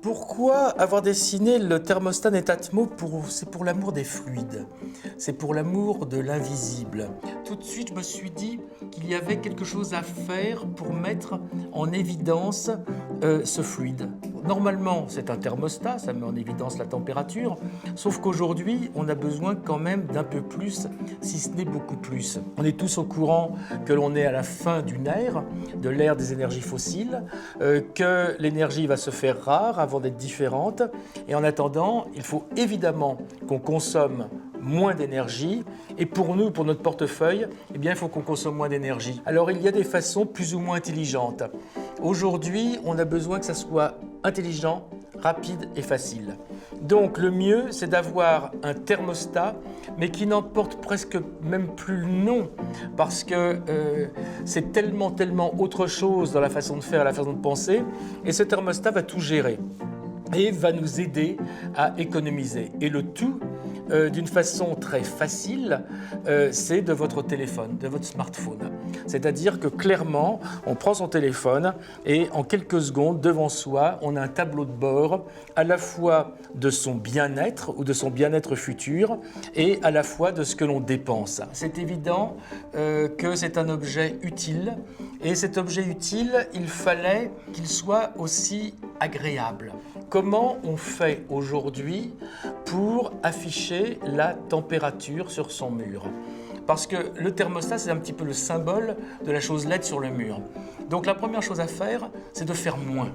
Pourquoi avoir dessiné le thermostat Netatmo? C'est pour l'amour des fluides, c'est pour l'amour de l'invisible. Tout de suite, je me suis dit qu'il y avait quelque chose à faire pour mettre en évidence ce fluide. Normalement, c'est un thermostat, ça met en évidence la température, sauf qu'aujourd'hui, on a besoin quand même d'un peu plus, si ce n'est beaucoup plus. On est tous au courant que l'on est à la fin d'une ère, de l'ère des énergies fossiles, que l'énergie va se faire rare avant d'être différente. Et en attendant, il faut évidemment qu'on consomme moins d'énergie. Et pour nous, pour notre portefeuille, eh bien, il faut qu'on consomme moins d'énergie. Alors, il y a des façons plus ou moins intelligentes. Aujourd'hui, on a besoin que ça soit intelligent, rapide et facile. Donc, le mieux, c'est d'avoir un thermostat, mais qui n'emporte presque même plus le nom, parce que c'est tellement autre chose dans la façon de faire, la façon de penser, et ce thermostat va tout gérer et va nous aider à économiser. Et le tout, d'une façon très facile, c'est de votre téléphone, de votre smartphone. C'est-à-dire que clairement, on prend son téléphone et en quelques secondes, devant soi, on a un tableau de bord à la fois de son bien-être ou de son bien-être futur et à la fois de ce que l'on dépense. C'est évident que c'est un objet utile et cet objet utile, il fallait qu'il soit aussi agréable. Comment on fait aujourd'hui pour afficher la température sur son mur? Parce que le thermostat, c'est un petit peu le symbole de la chose LED sur le mur. Donc la première chose à faire, c'est de faire moins.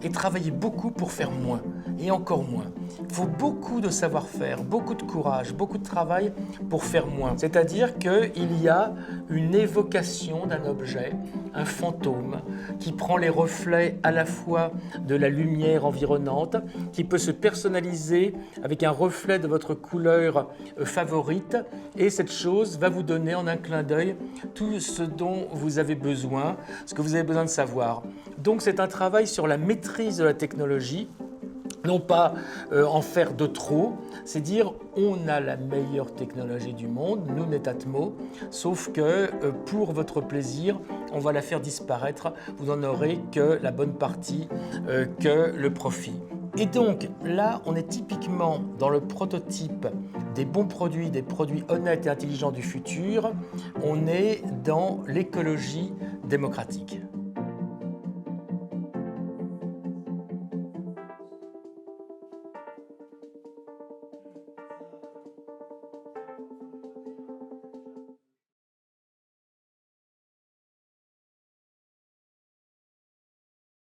Et travailler beaucoup pour faire moins, et encore moins. Il faut beaucoup de savoir-faire, beaucoup de courage, beaucoup de travail pour faire moins. C'est-à-dire qu'il y a une évocation d'un objet, un fantôme, qui prend les reflets à la fois de la lumière environnante, qui peut se personnaliser avec un reflet de votre couleur favorite, et cette chose va vous donner en un clin d'œil tout ce dont vous avez besoin, ce que vous avez besoin de savoir. Donc c'est un travail sur la maîtrise de la technologie, non pas en faire de trop, c'est dire on a la meilleure technologie du monde, nous Netatmo, sauf que pour votre plaisir, on va la faire disparaître, vous n'en aurez que la bonne partie, que le profit. Et donc là, on est typiquement dans le prototype des bons produits, des produits honnêtes et intelligents du futur, on est dans l'écologie démocratique.